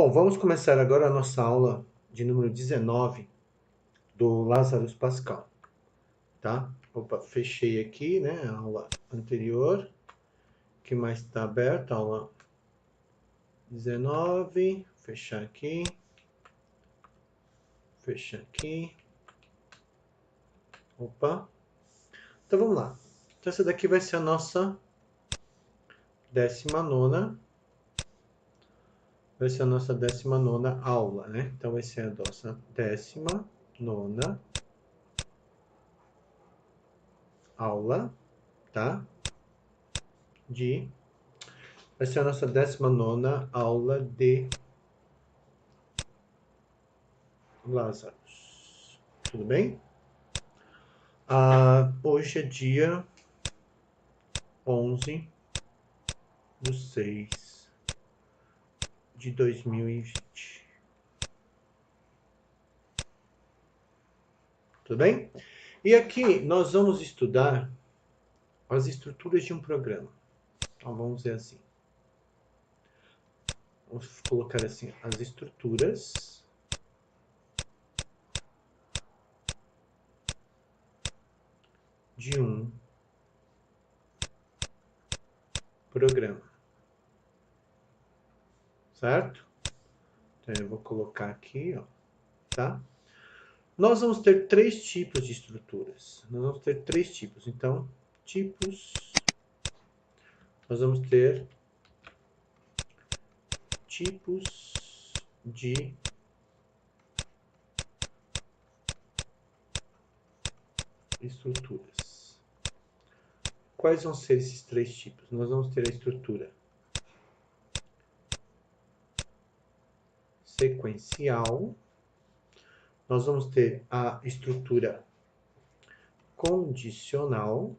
Bom, vamos começar agora a nossa aula de número 19 do Lazarus Pascal, tá? Opa, fechei aqui, né, a aula anterior. O que mais está aberto? Aula 19, fechar aqui. Fechar aqui. Opa. Então vamos lá. Então essa daqui vai ser a nossa 19ª. Vai ser a nossa 19ª aula, né? Então vai ser a nossa 19ª aula, tá? Vai ser a nossa 19ª aula de Lazarus. Tudo bem? Hoje é dia 11/6/2020. Tudo bem? E aqui nós vamos estudar as estruturas de um programa. Então vamos dizer assim. Vamos colocar assim, as estruturas de um programa. Certo? Então eu vou colocar aqui, ó, tá? Nós vamos ter três tipos de estruturas. Nós vamos ter três tipos. Então, tipos. Nós vamos ter tipos de estruturas. Quais vão ser esses três tipos? Nós vamos ter a estrutura sequencial. Nós vamos ter a estrutura condicional.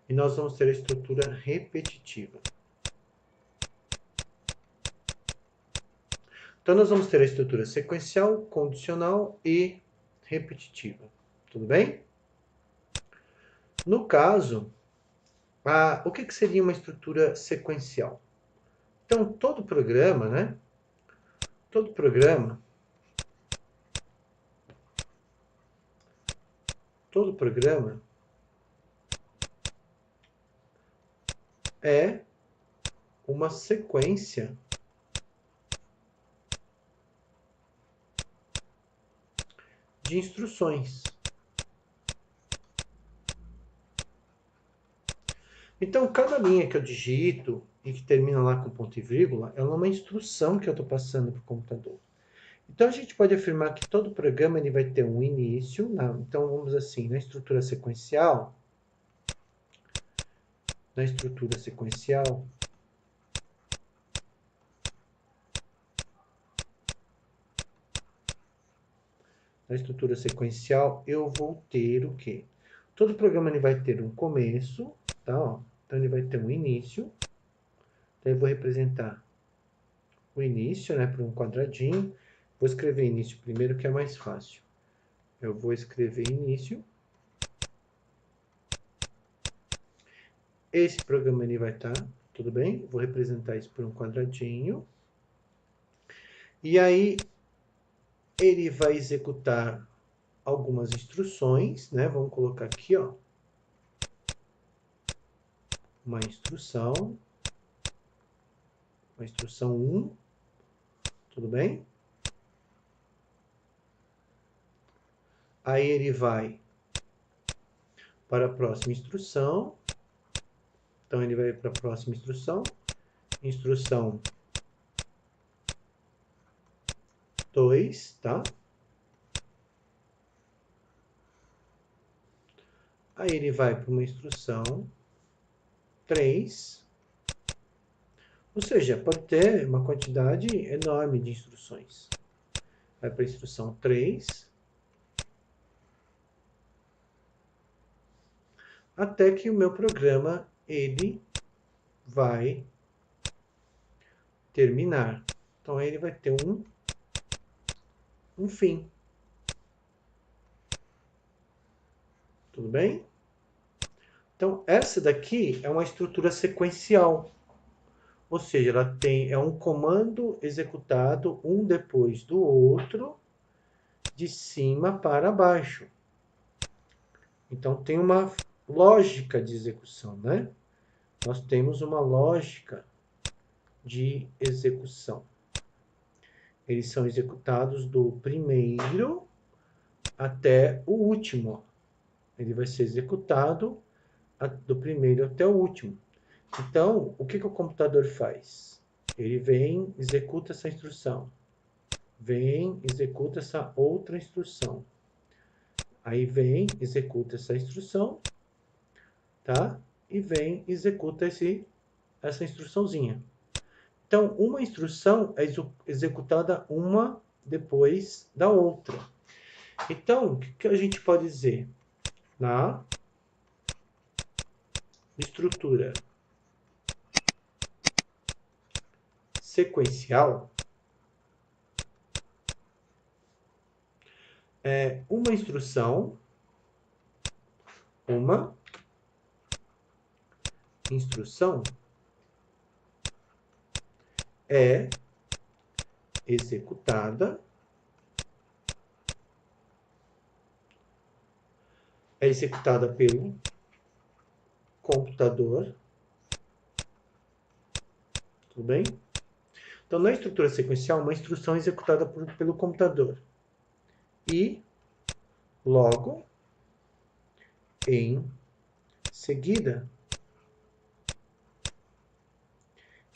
E nós vamos ter a estrutura repetitiva. Então, nós vamos ter a estrutura sequencial, condicional e repetitiva. Tudo bem? No caso, o que seria uma estrutura sequencial? Então, todo programa, né? Todo programa é uma sequência de instruções. Então, cada linha que eu digito e que termina lá com ponto e vírgula, ela é uma instrução que eu estou passando para o computador. Então, a gente pode afirmar que todo programa ele vai ter um início. Então, vamos assim, na estrutura sequencial, na estrutura sequencial, eu vou ter o quê? Todo programa ele vai ter um começo, tá? Ó. Então, ele vai ter um início. Então, eu vou representar o início, né, por um quadradinho. Vou escrever início primeiro, que é mais fácil. Eu vou escrever início. Esse programa ele vai estar, tudo bem? Vou representar isso por um quadradinho. E aí, ele vai executar algumas instruções, né? Vamos colocar aqui, ó. Uma instrução 1, tudo bem? Aí ele vai para a próxima instrução. Então, ele vai para a próxima instrução. Instrução 2, tá? Aí ele vai para uma instrução 3. Ou seja, pode ter uma quantidade enorme de instruções. Vai para a instrução 3. Até que o meu programa ele vai terminar. Então, aí ele vai ter um fim. Tudo bem? Então, essa daqui é uma estrutura sequencial. Ou seja, é um comando executado um depois do outro, de cima para baixo. Então, tem uma lógica de execução, né? Nós temos uma lógica de execução. Eles são executados do primeiro até o último. Ele vai ser executado do primeiro até o último. Então, o que o computador faz? Ele vem, executa essa instrução. Vem, executa essa outra instrução. Aí vem, executa essa instrução, tá? E vem, executa essa instruçãozinha. Então, uma instrução é executada uma depois da outra. Então, o que a gente pode dizer? Na estrutura sequencial, uma instrução é executada pelo computador. Tudo bem? Então, na estrutura sequencial, uma instrução é executada pelo computador. E, logo, em seguida,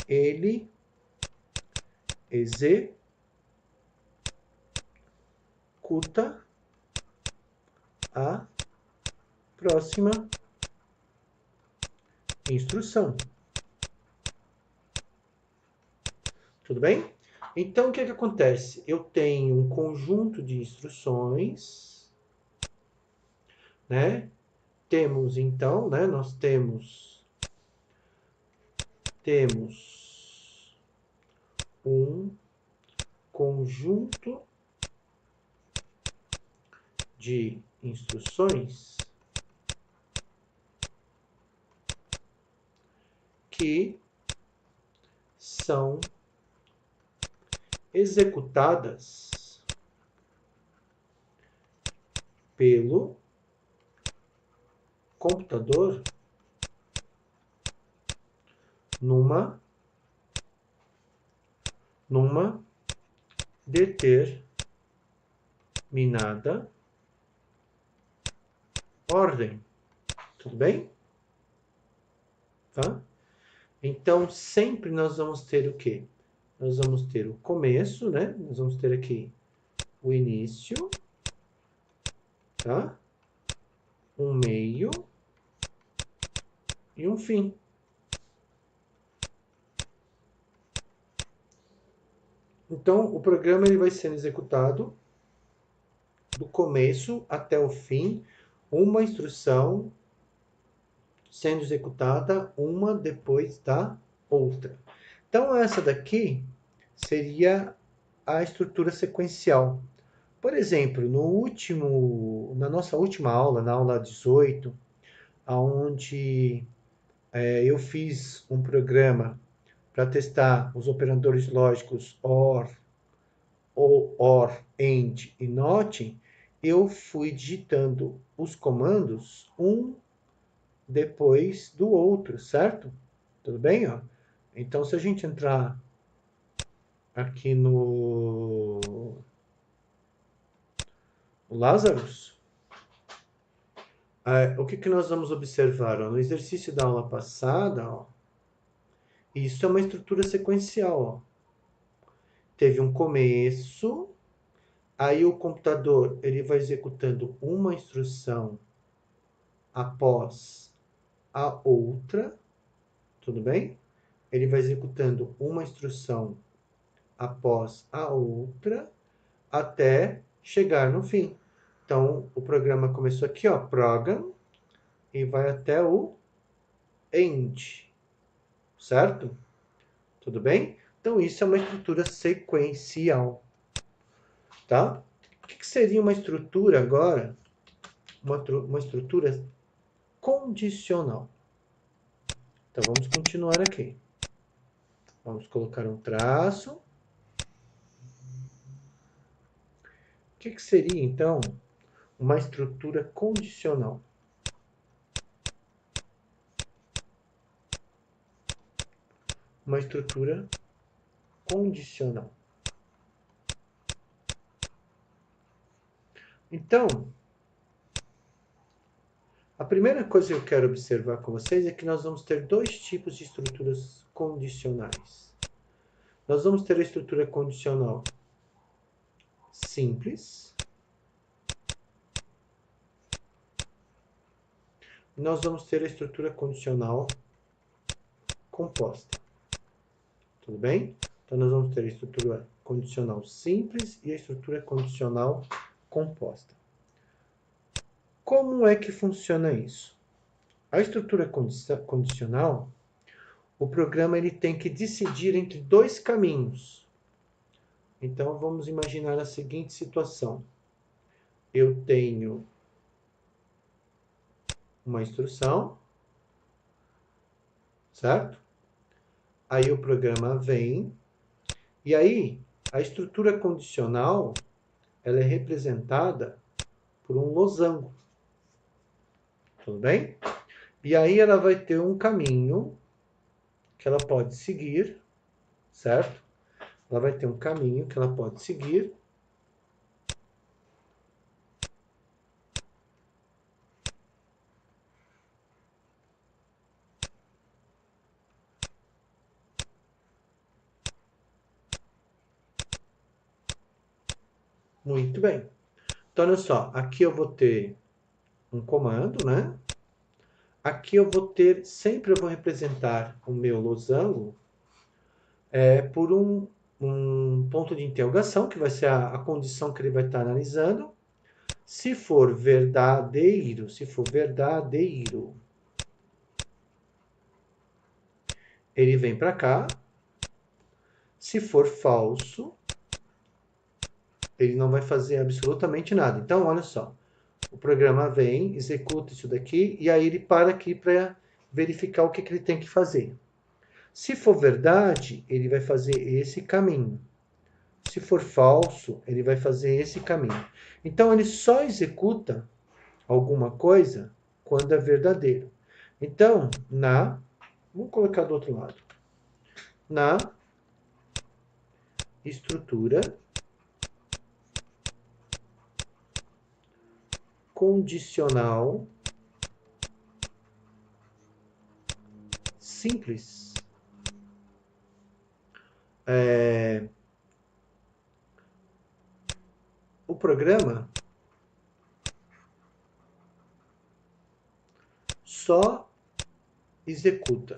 ele executa a próxima instrução. Tudo bem? Então, o que acontece? Eu tenho um conjunto de instruções, né? Temos, então, né? Nós temos um conjunto de instruções que são executadas pelo computador numa determinada ordem. Tudo bem? Tá? Então, sempre nós vamos ter o quê? Nós vamos ter o começo, né? Nós vamos ter aqui o início, tá? Um meio e um fim. Então, o programa ele vai sendo executado do começo até o fim, uma instrução sendo executada uma depois da outra. Então, essa daqui seria a estrutura sequencial. Por exemplo, na nossa última aula, na aula 18, onde eu fiz um programa para testar os operadores lógicos OR, AND e NOT, eu fui digitando os comandos um depois do outro, certo? Tudo bem? Ó? Então, se a gente entrar aqui no Lazarus, o que nós vamos observar? Ó? No exercício da aula passada, ó, isso é uma estrutura sequencial. Ó. Teve um começo, aí o computador ele vai executando uma instrução após a outra, tudo bem? Ele vai executando uma instrução após a outra, até chegar no fim. Então, o programa começou aqui, ó, program, e vai até o end, certo? Tudo bem? Então, isso é uma estrutura sequencial, tá? O que seria uma estrutura agora? Uma estrutura condicional. Então, vamos continuar aqui. Vamos colocar um traço. O que seria, então, uma estrutura condicional? Uma estrutura condicional. Então, a primeira coisa que eu quero observar com vocês é que nós vamos ter dois tipos de estruturas condicionais. Nós vamos ter a estrutura condicional simples. Nós vamos ter a estrutura condicional composta. Tudo bem? Então, nós vamos ter a estrutura condicional simples e a estrutura condicional composta. Como é que funciona isso? A estrutura condicional, o programa ele tem que decidir entre dois caminhos. Então, vamos imaginar a seguinte situação. Eu tenho uma instrução, certo? Aí o programa vem, e aí a estrutura condicional, ela é representada por um losango. Tudo bem? E aí ela vai ter um caminho que ela pode seguir, certo? Ela vai ter um caminho que ela pode seguir. Muito bem. Então, olha só, aqui eu vou ter um comando, né? Aqui eu vou ter, sempre eu vou representar o meu losango por um ponto de interrogação, que vai ser a condição que ele vai estar analisando. Se for verdadeiro, ele vem para cá. Se for falso, ele não vai fazer absolutamente nada. Então, olha só. O programa vem, executa isso daqui, e aí ele para aqui para verificar o que ele tem que fazer. Se for verdade, ele vai fazer esse caminho. Se for falso, ele vai fazer esse caminho. Então, ele só executa alguma coisa quando é verdadeiro. Então, vamos colocar do outro lado. Na estrutura condicional simples. O programa só executa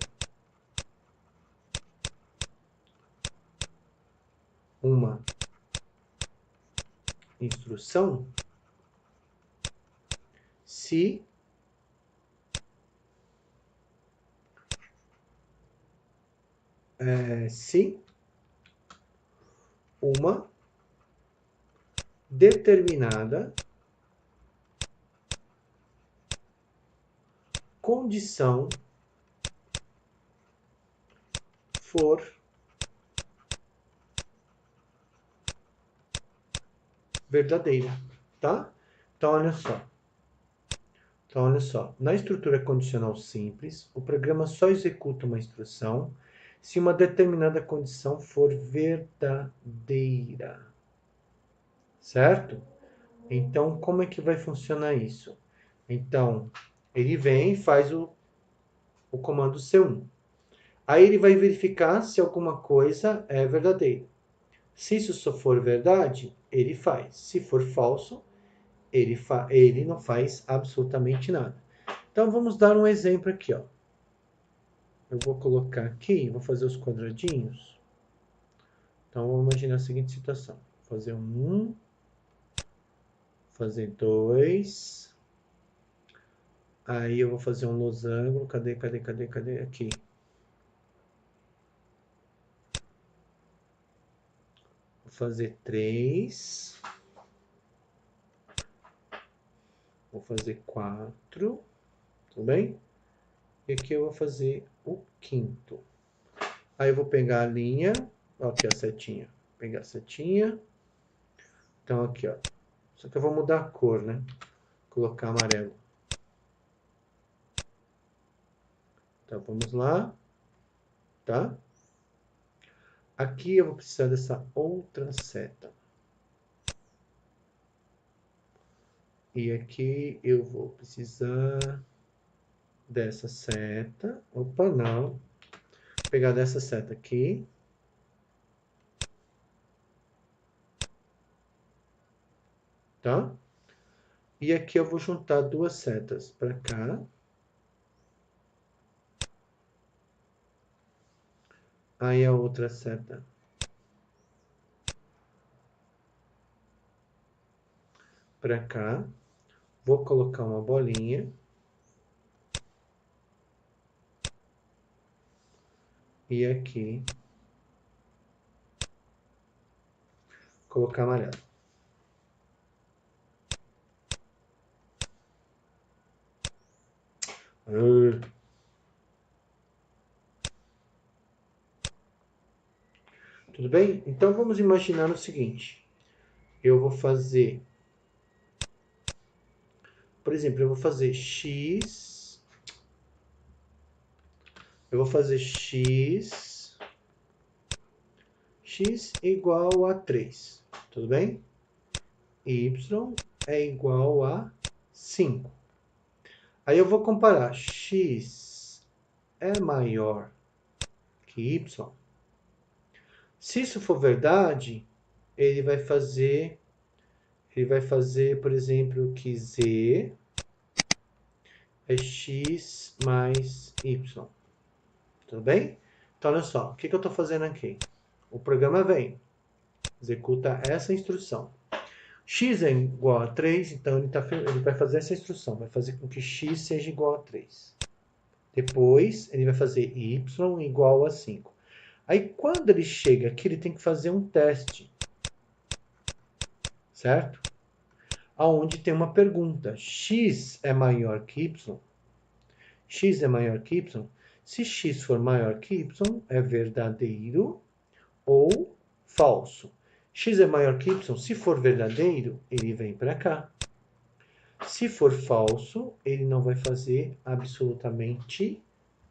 uma instrução se uma determinada condição for verdadeira, tá? Então, olha só. Na estrutura condicional simples, o programa só executa uma instrução se uma determinada condição for verdadeira, certo? Então, como é que vai funcionar isso? Então, ele vem e faz o comando C1. Aí ele vai verificar se alguma coisa é verdadeira. Se isso só for verdade, ele faz. Se for falso, ele não faz absolutamente nada. Então, vamos dar um exemplo aqui, ó. Eu vou colocar aqui, vou fazer os quadradinhos. Então, vamos imaginar a seguinte situação. Vou fazer fazer 2. Aí eu vou fazer um losango. Cadê? Aqui. Vou fazer 3. Vou fazer 4. Tudo bem? E aqui eu vou fazer o quinto. Aí eu vou pegar a linha, ó, aqui a setinha. Vou pegar a setinha. Então aqui, ó. Só que eu vou mudar a cor, né? Colocar amarelo. Então vamos lá, tá? Aqui eu vou precisar dessa outra seta. E aqui eu vou precisar dessa seta. Opa, não. Vou pegar dessa seta aqui. Tá? E aqui eu vou juntar duas setas para cá. Aí a outra seta para cá. Vou colocar uma bolinha. E aqui colocar amarelo. Tudo bem? Então vamos imaginar o seguinte. Eu vou fazer, por exemplo, eu vou fazer x. Eu vou fazer x igual a 3. Tudo bem? Y é igual a 5. Aí eu vou comparar x é maior que y. Se isso for verdade, ele vai fazer, por exemplo, que z é x mais y. Tudo bem? Então, olha só, o que eu estou fazendo aqui? O programa vem, executa essa instrução. X é igual a 3, então ele vai fazer essa instrução, vai fazer com que x seja igual a 3. Depois, ele vai fazer y igual a 5. Aí, quando ele chega aqui, ele tem que fazer um teste. Certo? Aonde tem uma pergunta. X é maior que y? X é maior que y? Se x for maior que y, é verdadeiro ou falso. X é maior que y? Se for verdadeiro, ele vem para cá. Se for falso, ele não vai fazer absolutamente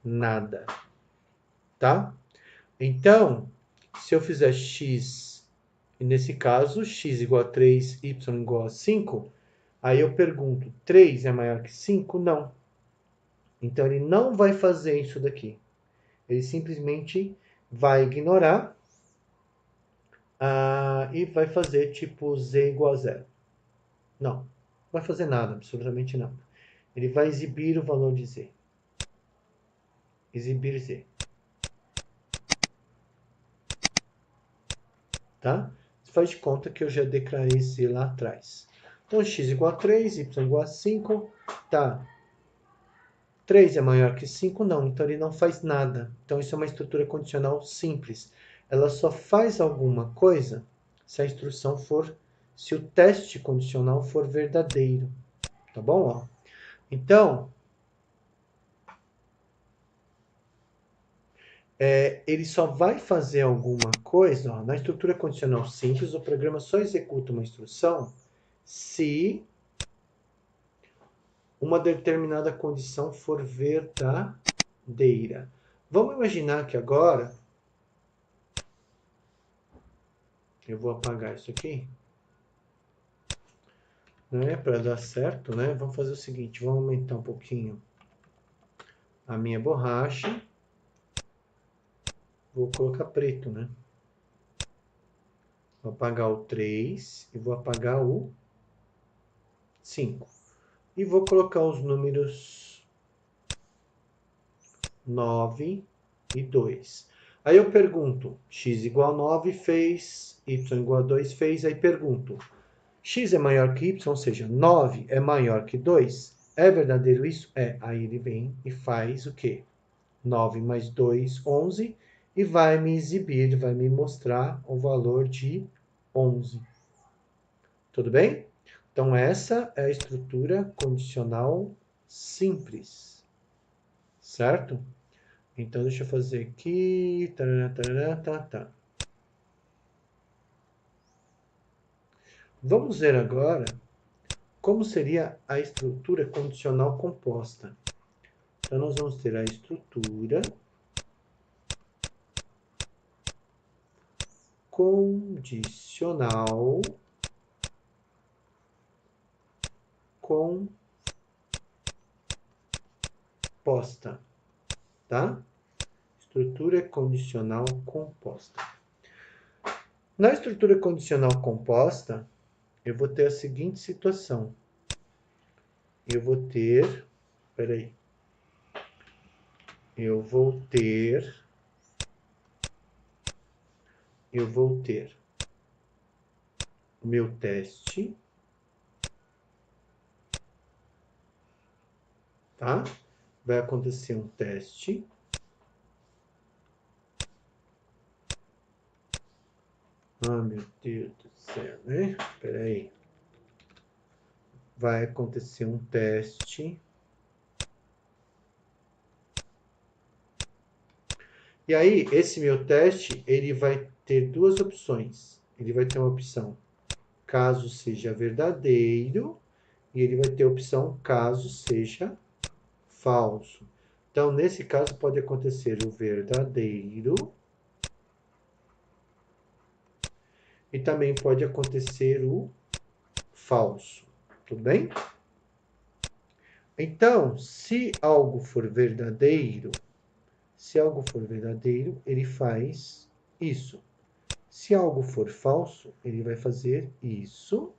nada. Tá? Então, se eu fizer x, e nesse caso, x igual a 3, y igual a 5, aí eu pergunto, 3 é maior que 5? Não. Então, ele não vai fazer isso daqui. Ele simplesmente vai ignorar e vai fazer tipo z igual a 0. Não, não vai fazer nada, absolutamente nada. Ele vai exibir o valor de z. Exibir z. Tá? Você faz de conta que eu já declarei z lá atrás. Então, x igual a 3, y igual a 5, tá. 3 é maior que 5? Não, então ele não faz nada. Então, isso é uma estrutura condicional simples. Ela só faz alguma coisa se a instrução for, se o teste condicional for verdadeiro. Tá bom? Ó. Então, ele só vai fazer alguma coisa, ó, na estrutura condicional simples, o programa só executa uma instrução se uma determinada condição for verdadeira. Vamos imaginar que agora eu vou apagar isso aqui, né, para dar certo, né? Vamos fazer o seguinte, vamos aumentar um pouquinho a minha borracha. Vou colocar preto, né? Vou apagar o 3 e vou apagar o 5. E vou colocar os números 9 e 2. Aí eu pergunto, x igual a 9 fez, y igual a 2 fez, aí pergunto, x é maior que y, ou seja, 9 é maior que 2? É verdadeiro isso? É. Aí ele vem e faz o quê? 9 mais 2, 11, e vai me exibir, vai me mostrar o valor de 11. Tudo bem? Então, essa é a estrutura condicional simples. Certo? Então, deixa eu fazer aqui. Tarará, tarará, tá. Vamos ver agora como seria a estrutura condicional composta. Então, nós vamos ter a estrutura condicional composta, tá? Estrutura condicional composta. Na estrutura condicional composta, eu vou ter a seguinte situação. Eu vou ter o meu teste, tá? Vai acontecer um teste. Ah, meu Deus do céu, né? Espera aí. Vai acontecer um teste. E aí, esse meu teste, ele vai ter duas opções. Ele vai ter uma opção caso seja verdadeiro e ele vai ter a opção caso seja falso. Então, nesse caso, pode acontecer o verdadeiro e também pode acontecer o falso. Tudo bem? Então, se algo for verdadeiro, ele faz isso. Se algo for falso, ele vai fazer isso,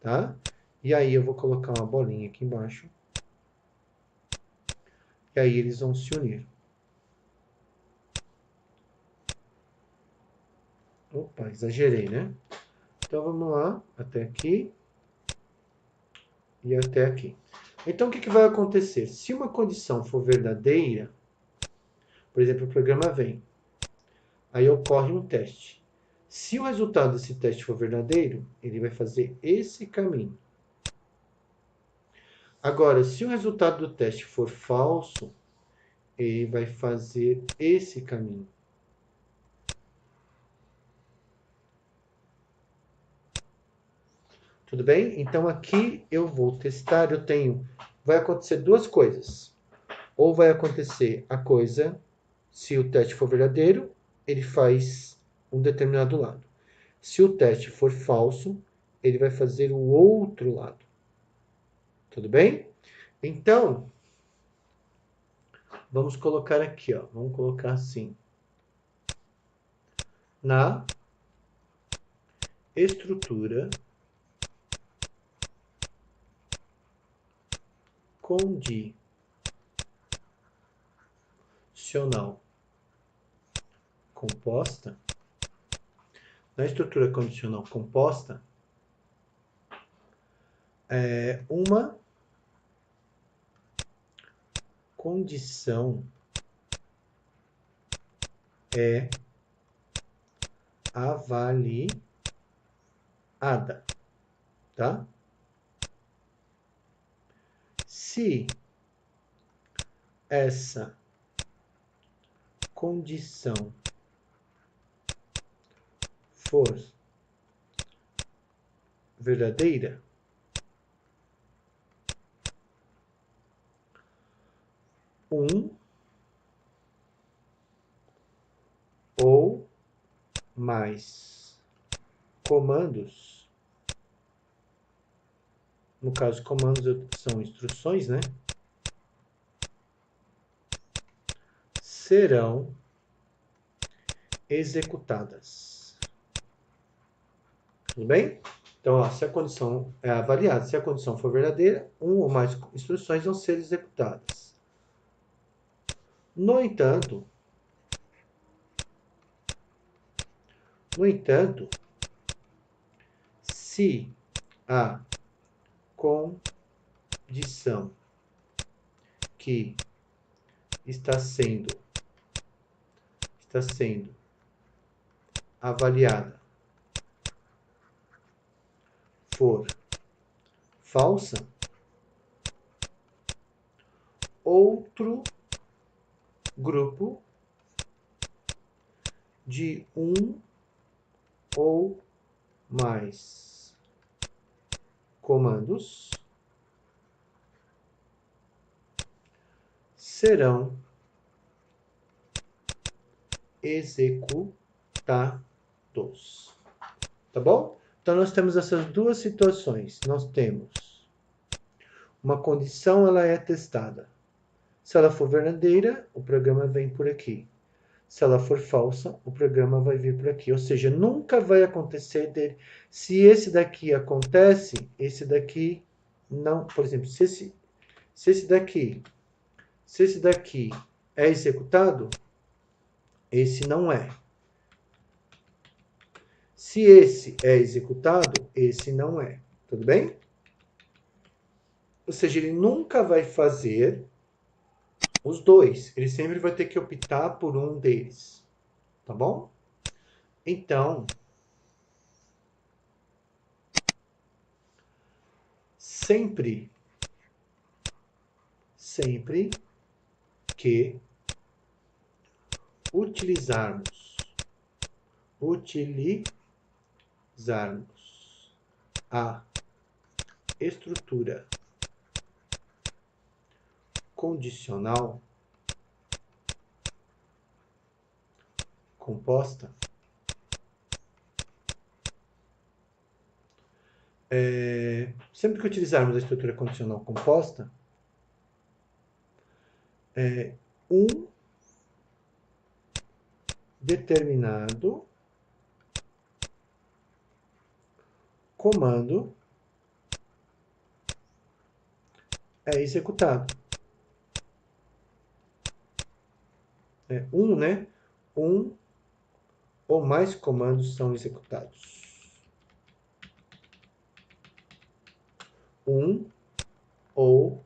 tá? E aí eu vou colocar uma bolinha aqui embaixo. E aí eles vão se unir. Opa, exagerei, né? Então vamos lá, até aqui e até aqui. Então o que vai acontecer? Se uma condição for verdadeira, por exemplo, o programa vem, aí ocorre um teste. Se o resultado desse teste for verdadeiro, ele vai fazer esse caminho. Agora, se o resultado do teste for falso, ele vai fazer esse caminho. Tudo bem? Então aqui eu vou testar, vai acontecer duas coisas. Ou vai acontecer a coisa, se o teste for verdadeiro, ele faz um determinado lado. Se o teste for falso, ele vai fazer o outro lado. Tudo bem? Então, vamos colocar aqui, ó. Vamos colocar assim. Na estrutura condicional composta, na estrutura condicional composta, uma condição é avaliada, tá? Se essa condição for verdadeira, um ou mais comandos, no caso comandos são instruções, né? Serão executadas. Tudo bem? Então, ó, se a condição é avaliada, se a condição for verdadeira, um ou mais instruções vão ser executadas. No entanto, se a condição que está sendo avaliada for falsa, outro grupo de um ou mais comandos serão executados. Tá bom? Então, nós temos essas duas situações. Nós temos uma condição, ela é testada. Se ela for verdadeira, o programa vem por aqui. Se ela for falsa, o programa vai vir por aqui. Ou seja, nunca vai acontecer dele. Se esse daqui acontece, esse daqui não. Por exemplo, se esse daqui é executado, esse não é. Se esse é executado, esse não é. Tudo bem? Ou seja, ele nunca vai fazer os dois. Ele sempre vai ter que optar por um deles. Tá bom? Então, sempre que utilizarmos a estrutura condicional composta, sempre que utilizarmos a estrutura condicional composta, um determinado comando é executado. Né? Um ou mais comandos são executados. Um ou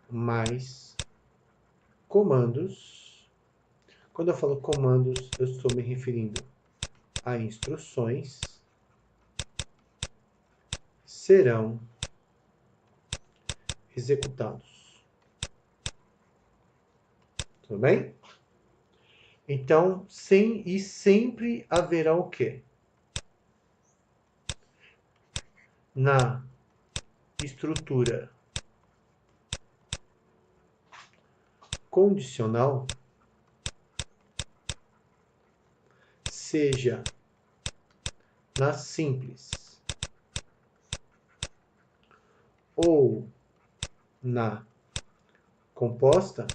mais comandos. Quando eu falo comandos, eu estou me referindo a instruções. Serão executados. Tudo bem? Então, sempre haverá o quê? Na estrutura condicional, seja na simples ou na composta,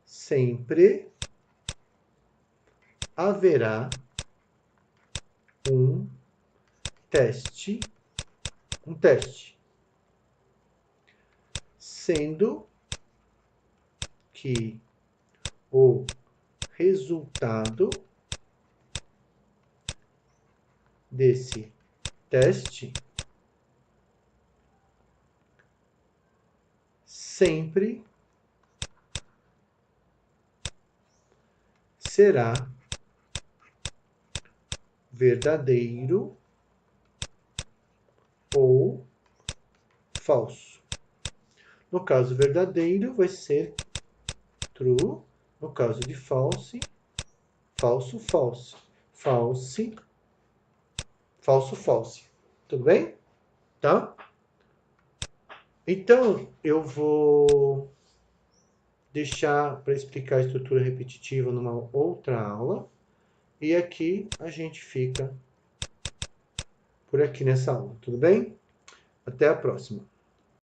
sempre haverá um teste, sendo que o resultado desse teste sempre será verdadeiro ou falso. No caso verdadeiro, vai ser true. No caso de false, falso, false. False, falso, false. Tudo bem? Tá? Então, eu vou deixar para explicar a estrutura repetitiva numa outra aula. E aqui a gente fica por aqui nessa aula. Tudo bem? Até a próxima.